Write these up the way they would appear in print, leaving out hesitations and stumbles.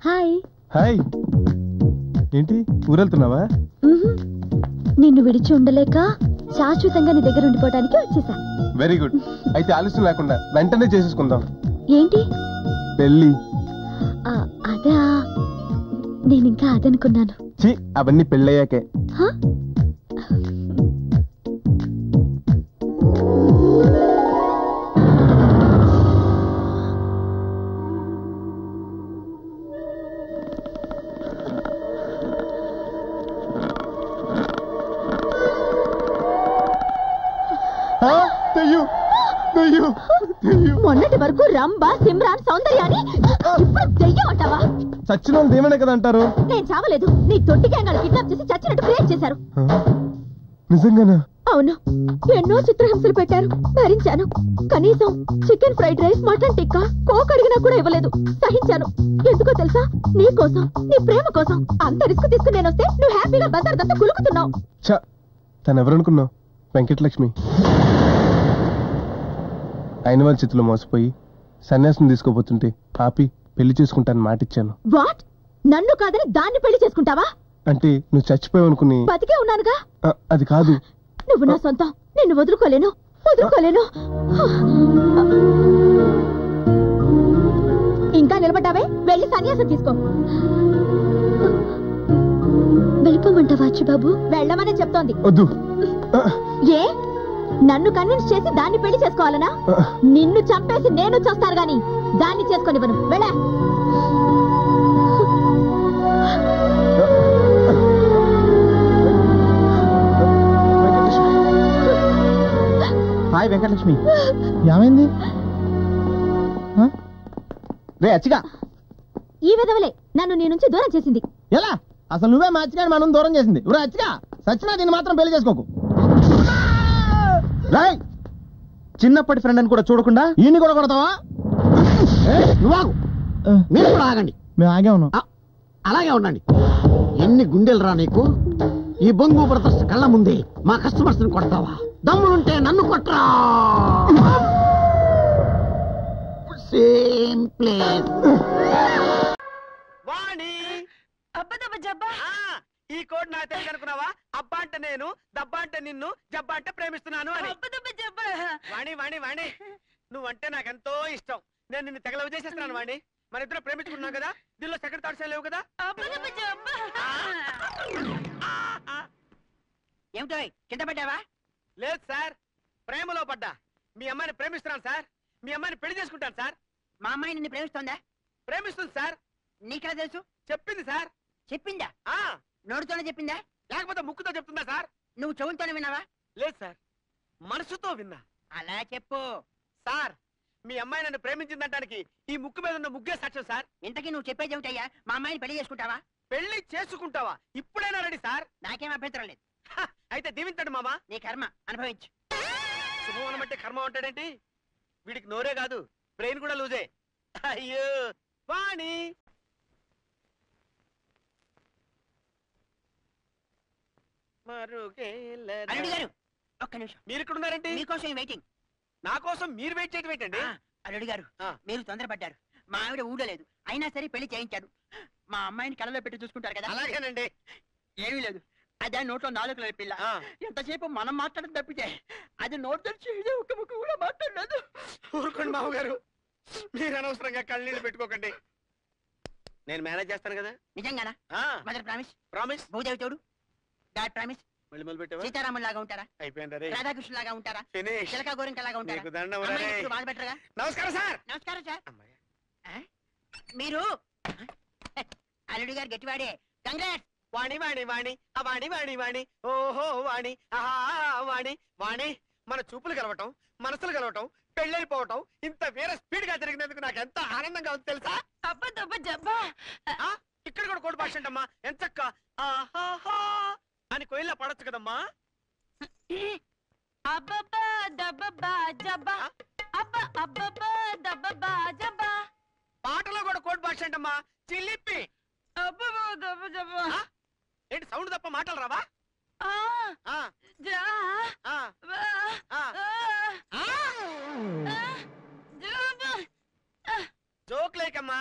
Hi. Hi. ఏంటి ఊరెళ్తున్నావా? నిన్ను విడిచి ఉండలేక శాశ్వతంగా నీ దగ్గర ఉండిపోవడానికి వచ్చేసా. Very good. అయితే ఆలస్యం లేకుండా వెంటనే చేసేసుకుందాం. ఏంటి పెళ్ళి? అదా, నేనింకా అదనుకున్నాను. అవన్నీ పెళ్ళయ్యాకే. మొన్నటి వరకు రంభ, సిమ్రాన్, సౌందర్యాన్ని ఇప్పుడు దెయ్యం అంటావా? చచ్చిన వాళ్ళు ఏమనే కదా అంటారు. నేను చావలేదు. నీ తొట్టి గ్యాంగ్ కిడ్నాప్ చేసి చచ్చినట్టు క్రియేట్ చేశారు. నిజంగానా? అవును. ఎన్నో చిత్రహింసలు పెట్టారు, భరించాను. కనీసం chicken fried rice, mutton tikka, coke అడిగినా కూడా ఇవ్వలేదు. సహించాను. ఎందుకో తెలుసా? నీ కోసం, నీ ప్రేమ కోసం. అంత రిస్క్ తీసుకుని నేను వస్తే నువ్వు హ్యాపీగా బజార్దంతా కులుకుతున్నావు. తనెవరనుకున్నావు? వెంకటలక్ష్మి. అయిన వాళ్ళ చేతిలో మోసపోయి సన్యాసం తీసుకోబోతుంటే ఆపి పెళ్లి చేసుకుంటాను మాటిచ్చాను. వాట్? నన్ను కాదని దాన్ని పెళ్లి చేసుకుంటావా? అంటే నువ్వు చచ్చిపోయావు అనుకుని. బతికే ఉన్నానుగా. అది కాదు. నువ్వు నా సొంతం. నిన్ను వదులుకోలేను. ఇంకా నిలబడ్డావే? వెళ్ళి సన్యాసం తీసుకో. వెళ్ళిపోమంటావా బాబు? వెళ్ళమనే చెప్తోంది. వద్దు. ఏ, నన్ను కన్విన్స్ చేసి దాన్ని పెళ్లి చేసుకోవాలనా? నిన్ను చంపేసి నేను చేస్తాను గాని దాన్ని చేసుకొనివ్వను. వెళ్ళా. హాయ్ వెంకటలక్ష్మి. ఏమైంది? రే అచ్చిగా, ఈ విధవలే నన్ను నీ నుంచి దూరం చేసింది. ఎలా? అసలు నువ్వే మా అచ్చిగా మనం దూరం చేసింది. రే అచ్చిగా, సచ్చినా దీన్ని మాత్రం పెళ్లి చేసుకోకు. రాయ్, చిన్నప్పటి ఫ్రెండ్ అని కూడా చూడకుండా ఈయన్ని కూడా కొడతావా? నువ్వు మీరు కూడా ఆగండి. మేము ఆగే ఉన్నాం. అలాగే ఉండండి. ఎన్ని గుండెలు రా నీకు? ఈ బొంగు బ్రదర్స్ కళ్ళ ముందే మా కస్టమర్స్ ని కొడతావా? దమ్ములుంటే నన్ను కొట్టరా. Same place. వాణి, అబ్బదబ్బ జబ్బా. ఈ కోడ్ నాకు తెలిసి అనుకున్నావా? అబ్బా అంటే నేను, దబ్బా అంటే నిన్ను, జబ్బా అంటే ప్రేమిస్తున్నాను అని. అబ్బదబ్బ జబ్బా. వాణి వాణి వాణి, నువ్వంటే నాకెంతో ఇష్టం. నేను నిన్ను తెగలవ చేసేస్తున్నాను వాణి. మన ఇద్దరు ప్రేమించుకున్నాం కదా, దీనిలో సెకండ్ థాట్స్ లేవు కదా. అబ్బదబ్బ జబ్బా. ఏమిటో కింద పడ్డావా? లేదు సార్, ప్రేమలో పడ్డా. మీ అమ్మాయిని ప్రేమిస్తున్నాను సార్. మీ అమ్మాయిని పెళ్లి చేసుకుంటాను సార్. మా అమ్మాయి నిన్ను ప్రేమిస్తోందా? ప్రేమిస్తుంది సార్. నీకెలా తెలుసు? చెప్పింది సార్. చెప్పిందా? నోటితోనే చెప్పిందా లేకపోతే ముక్కుతో చెప్తుందా సార్? నువ్వు చెవులతోనే విన్నావా? లేదు సార్, మనసుతో విన్నా. అలా చెప్పు సార్. మీ అమ్మాయి నన్ను ప్రేమించిందనడానికి ఈ ముక్కు మీద ఉన్న ముగ్గే సాక్ష్యం సార్. ఇంతకీ నువ్వు చెప్పేది ఏమిటయ్యా? మా అమ్మాయిని పెళ్లి చేసుకుంటావా? పెళ్లి చేసుకుంటావా? ఇప్పుడైనా రెడీ సార్. నాకేం అభ్యంతరం లేదు. అయితే దీవించండి మామా. నీ కర్మ అనుభవించు. శుభమనం అంటే కర్మ ఉంటాడేంటి? వీడికి నోరే కాదు, బ్రెయిన్ కూడా లూజే. అయ్యో వాణి. అల్లుడు గారు ఒక్క నిమిషం. మీరు ఇక్కడ ఉన్నారంటే మీకోసం వెయిటింగ్. నా కోసం మీరు వెయిట్ చేయడం ఏంటండి? అల్లుడు గారు మీరు తొందరపడ్డారు. మా ఆవిడ ఊళ్ళో లేదు, అయినా సరే పెళ్లి చేయించాడు. మా అమ్మాయిని కళ్ళలో పెట్టి చూసుకుంటారు కదా. అలాగేనండి. ఏమీ లేదు, అదే నోట్లో నాలుగు పిల్ల. ఎంతసేపు మనం మాట్లాడడం తప్పితే అది నోట్ తెరిచి ఒక్క ముక్క కూడా మాట్లాడలేదు. ఊరుకోండి మామగారు, మీరు అనవసరంగా కళ్ళనీళ్ళు పెట్టుకోకండి. నేను మేనేజ్ చేస్తాను కదా. నిజంగానా? Mother promise. ప్రామిస్. భూదేవి తోడు. Dad promise. సీతారాముల లాగా ఉంటారా? అయిపోయింది. రాధాకృష్ణ లాగా ఉంటారా? చిలక గోరింక లాగా ఉంటారా? బాధ పెట్టరుగా? నమస్కారం సార్. నమస్కారం సార్. మీరు అల్లుడి గారు గట్టివాడే. కంగ్రాట్స్. వాణి వాణి వాణి వాణి వాణి వాణి ఓహో వాణి వాణి వాణి. మన చూపులు కలవటం, మనసులు కలవటం, పెళ్ళైపోవటం ఇంత వేరే స్పీడ్ గా జరిగినందుకు నాకు ఎంత ఆనందంగా ఉంది తెలుసా? అబ్బదబ్బ జబ్బా. ఇక్కడ కూడా కోడి భాష అంటమ్మా. ఎంచక్క ఆహాహా అని కోయిల్లా పడొచ్చు కదమ్మా. అబ్బబ్బా దబ్బబ్బా జబ్బా. అబ్బ అబ్బబ్బా దబ్బబ్బా జబ్బా. పాటలో కూడా కోడి భాష అంటమ్మా. చిలిపి. అబ్బబ్బా దబ్బ జబ్బా. ఏంటి సౌండ్ తప్ప మాటలు రావా? జోక్ లేకమ్మా,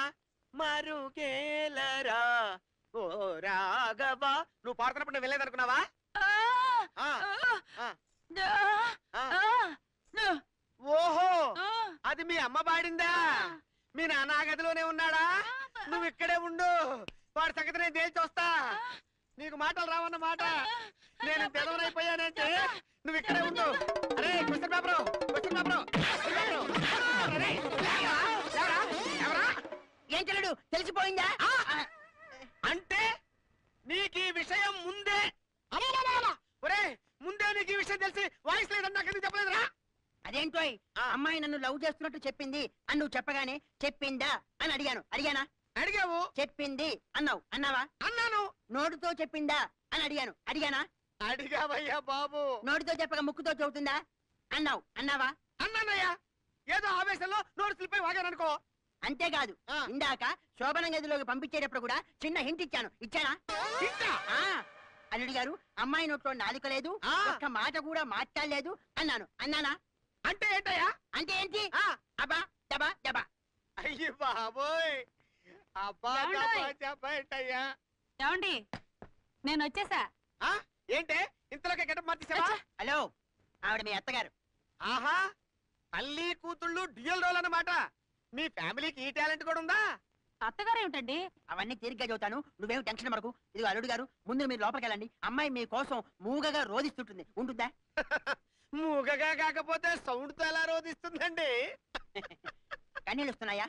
మరుగేలరా ఓ రాఘవా. నువ్వు పాడుతున్నప్పుడు నేను వెళ్ళేదనుకున్నావా? ఓహో, అది మీ అమ్మ పాడిందా? మీ నాన్న గదిలోనే ఉన్నాడా? నువ్వు ఇక్కడే ఉండు, వాడి సంగతి నేను తేల్చి వస్తా. నీకు మాటలు రావన్నమాట. నేను తెలవనైపోయానంటే నువ్వు ఇక్కడే ఉండు. అరే క్వశ్చన్ పేపరు, క్వశ్చన్ పేపరు. ఏం చెల్లడు తెలిసిపోయిందా? అంటే నీకు ఈ విషయం ముందే ఒరే ముందే నీకు ఈ విషయం తెలిసి వాయిస్ లేదని నాకు ఎందుకు చెప్పలేదురా? అదేంటో అమ్మాయి నన్ను లవ్ చేస్తున్నట్టు చెప్పింది అని నువ్వు చెప్పగానే చెప్పిందా అని అడిగానా? అడిగావు. చెప్పింది అన్నావు, అన్నావా? అన్నాను. నోటితో చెప్పిందా అని అడిగానా? అడిగావయ్యా బాబు. నోటితో చెప్పక ముక్కుతో చెబుతుందా అన్నావు, అన్నావా? అన్నానయ్యా. ఏదో ఆవేశంలో నోరు స్లిప్ అయి వాగాననుకో. అంతేకాదు, ఇందాక శోభనం గదిలోకి పంపించేటప్పుడు కూడా చిన్న హింట్ ఇచ్చానా? అల్లుడి గారు అమ్మాయి నోట్లో నాలుక లేదు, ఒక్క మాట కూడా మాట్లాడలేదు అన్నానా? అంటే ఏంటయ్యా? అంటే ఏంటి? అబ్బా దబా దబా. అయ్యి బాబోయ్, అబ్బా చెప్పేంటయ్యా? ఏమండి నేను వచ్చేసా. ఏంటే ఇంతలోకే గెటప్ మార్చేసావా? హలో, ఆవిడ మీ అత్తగారు. ఆహా, తల్లి కూతుళ్ళు డ్యూయల్ రోల్ అన్నమాట. మీ ఫ్యామిలీకి ఈ టాలెంట్ కూడా ఉందా? అత్తగారు ఏమిటండి? అవన్నీ తీరిగ్గా చదువుతాను, నువ్వేం టెన్షన్ పడకు. ఇదిగో అల్లుడు గారు, ముందు మీరు లోపలికి వెళ్ళండి. అమ్మాయి మీ కోసం మూగగా రోధిస్తుంటుంది, ఉంటుందా? మూగగా కాకపోతే సౌండ్ తో ఎలా రోధిస్తుందండి? కన్నీళ్ళు వస్తున్నాయా?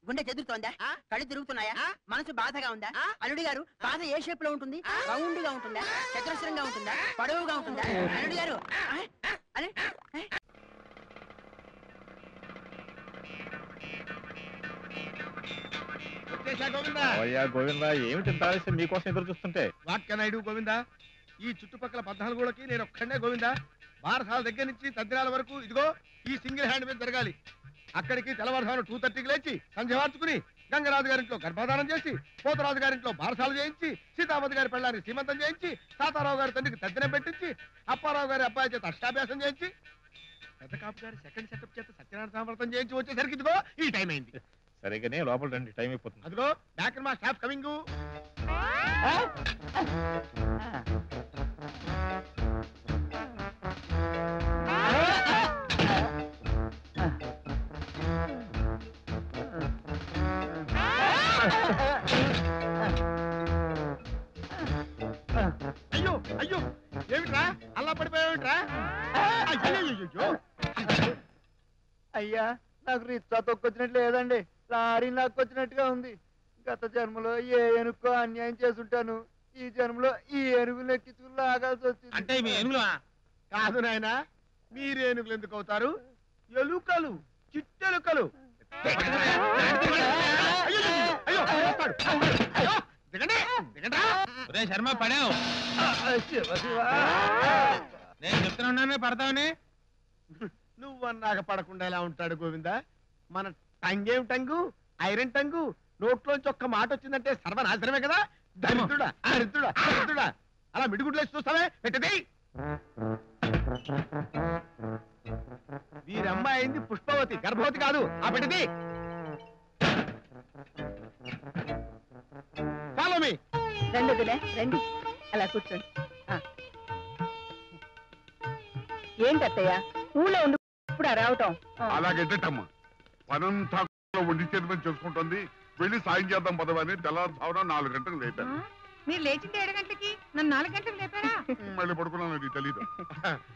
గుండె చెదురుతోందా? కళ్ళు తిరుగుతున్నాయా? మనసు బాధగా ఉందా? అల్లుడి గారు, బాధ ఏ షేప్ లో ఉంటుంది? రౌండ్ గా ఉంటుందా? చతురస్రంగా ఉంటుందా? పొడవుగా ఉంటుందా? అల్లుడి గారు అరే గోవిందా, ఏమిటి ఇంత ఆలస్యం? మీకోసం ఎదురు చూస్తుంటే. What can I do Govinda? ఈ చుట్టుపక్కల 14 గోడకి నేను ఒక్కడే గోవిందా. బారసాల దగ్గర నుంచి తద్దినాల వరకు ఇదిగో ఈ సింగిల్ హ్యాండ్ మీద జరగాలి. అక్కడికి తెల్లవారుసాను 2:30కి లేచి సంధ్య వార్చుకుని గంగరాజు గారింట్లో గర్భాధానం చేసి, పోతరాజు గారింట్లో బారసాలు చేయించి, సీతాపతి గారి పెళ్ళానికి సీమంతం చేయించి, తాతారావు గారి తండ్రికి తద్దినం పెట్టించి, అప్పారావు గారి అబ్బాయి చేత అష్టాభ్యాసం చేయించి, పెద్ద కాపు గారి సెకండ్ సెటప్ చేత సత్యనారాయణ సామర్థ్యం చేయించి వచ్చేసరికి ఇదిగో ఈ టైం అయింది. సరిగానే లోపల రండి, టైం అయిపోతుంది. అదిగో బ్యాక్ ఇన్ మా స్టాఫ్ కమింగ్. అయ్యో అయ్యో, ఏమిట్రా అల్లా పడిపోయావిట్రా? అయ్యా, నాకు రిచ్చా తొక్కొచ్చినట్లు లేదండి, లారీ లాక్కొచ్చినట్టుగా ఉంది. గత జన్మలో ఏ ఏనుకో అన్యాయం చేసుంటాను, ఈ జన్మలో ఈ ఏనుగులు ఎక్కించుకుని లాగాల్సి వచ్చింది. అంటే మీ ఏనుగులా? కాదు నాయన, మీరు ఏనుగులు ఎందుకు అవుతారు? ఎలుకలు, చిట్టెలుకలు. శర్మ పడావు, నేను చెప్తున్నా పడతావని. నువ్వన్నాక పడకుండా ఎలా ఉంటాడు గోవిందా? మన టంగేం టంగు, ఐరన్ టంగు. నోట్లోంచి ఒక్క మాట వచ్చిందంటే సర్వనాశనమే కదా. దరిద్రుడా దరిద్రుడా దరిద్రుడా, అలా మిడిగుడ్లేసి చూస్తావే, పెట్టది. వీరమ్మాయి అయింది పుష్పవతి, గర్భవతి కాదు. ఆ పెట్టది. Follow me. రండి రండి, అలా కూర్చోండి. ఏంటి అత్తయ్య, ఊళ్ళో ఉండి ఇప్పుడు రావటం? అలాగెట్టమ్మా, పనంతా వండి చేతిమని చేసుకుంటుంది. వెళ్ళి సాయం చేద్దాం పదవని తెల్లవారుజామున 4 గంటలకు లేపాను. మీరు లేచింది 7 గంటలకి, నన్ను 4 గంటలకు లేపారా? మళ్ళీ పడుకున్నాను, అది తెలీదు.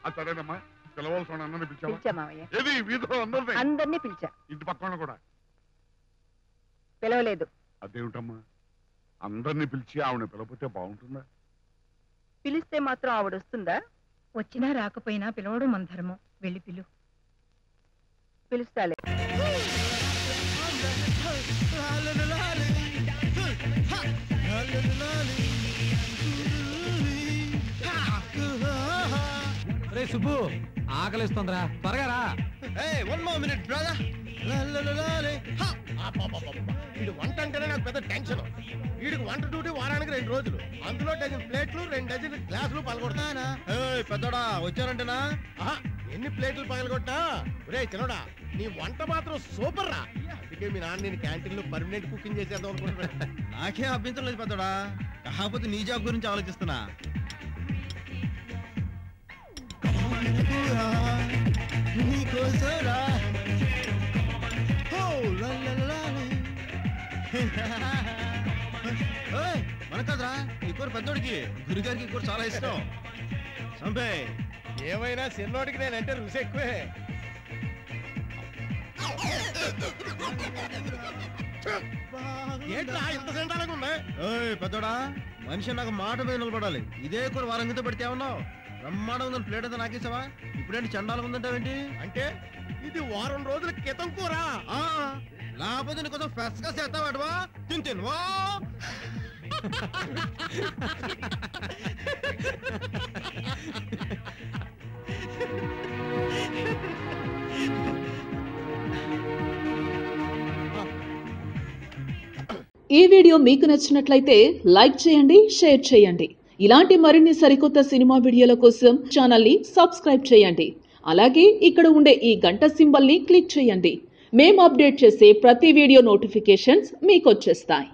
అది సరేనమ్మా, పిలవాల్సిన అన్నని పిలిచా మావయ్య. ఏది వీధిలో అందరినీ పిలిచా. ఇంటి పక్కన కూడా పిలవలేదు. అదేమిటమ్మా, అందరినీ పిలిచి ఆవిడ పిలవకపోతే బాగుంటుందా? పిలిస్తే మాత్రం ఆవిడ వస్తుందా? వచ్చినా రాకపోయినా పిలవడం మన ధర్మం. వెళ్ళి పిలుస్తాలే. రే సుబ్బు, ఆకలిస్తుందిరా, త్వరగా రా. వీడు వంట అంటేనే నాకు పెద్ద టెన్షన్. వీడికి వంట డ్యూటీ వారానికి 2 రోజులు, అందులో 1 డజన్ ప్లేట్లు 2 డజన్ గ్లాసులు పగలగొడతా. పెద్దోడా వచ్చారంటేనా ఎన్ని ప్లేట్లు పగలగొట్టా? రే చిన్నోడా, నీ వంట మాత్రం సూపర్ రా. అందుకే మీ నాన్న నేను క్యాంటీన్ లో పర్మనెంట్ కుకింగ్ చేసేద్దాం అనుకుంటున్నాను. నాకే అభ్యంతరం లేదు పెద్దోడా, కాకపోతే నీ జాబ్ గురించి ఆలోచిస్తున్నా. మన కదరా ఈ కూర పెద్దోడికి, గురిగారికి కూర చాలా ఇష్టం. సంపే ఏమైనా చిన్నోడికి నేనంటే రుచి ఎక్కువే. ఏంట్రా ఇంత సెంటాలకు ఉన్నాయి? పెద్దోడా, మనిషి నాకు మాట మీద నిలబడాలి. ఇదే కూర వారంగితో పెడితే ఏమన్నావు? బ్రహ్మాండం ఉందని ప్లేట్ అయితే నాకేసావా? ఇప్పుడేంటి చండాలం ఉందంటావేంటి? అంటే ఇది వారం రోజుల క్రితం కూర. లేకపోతే నీ కోసం ఫ్రెష్ గా చేస్తావాడువా? తింటివా? ఈ వీడియో మీకు నచ్చినట్లయితే లైక్ చేయండి, షేర్ చేయండి. ఇలాంటి మరిన్ని సరికొత్త సినిమా వీడియోల కోసం ఛానల్ ని సబ్స్క్రైబ్ చేయండి. అలాగే ఇక్కడ ఉండే ఈ గంట సింబల్ ని క్లిక్ చేయండి. మేము అప్డేట్ చేసే ప్రతి వీడియో నోటిఫికేషన్స్ మీకు వచ్చేస్తాయి.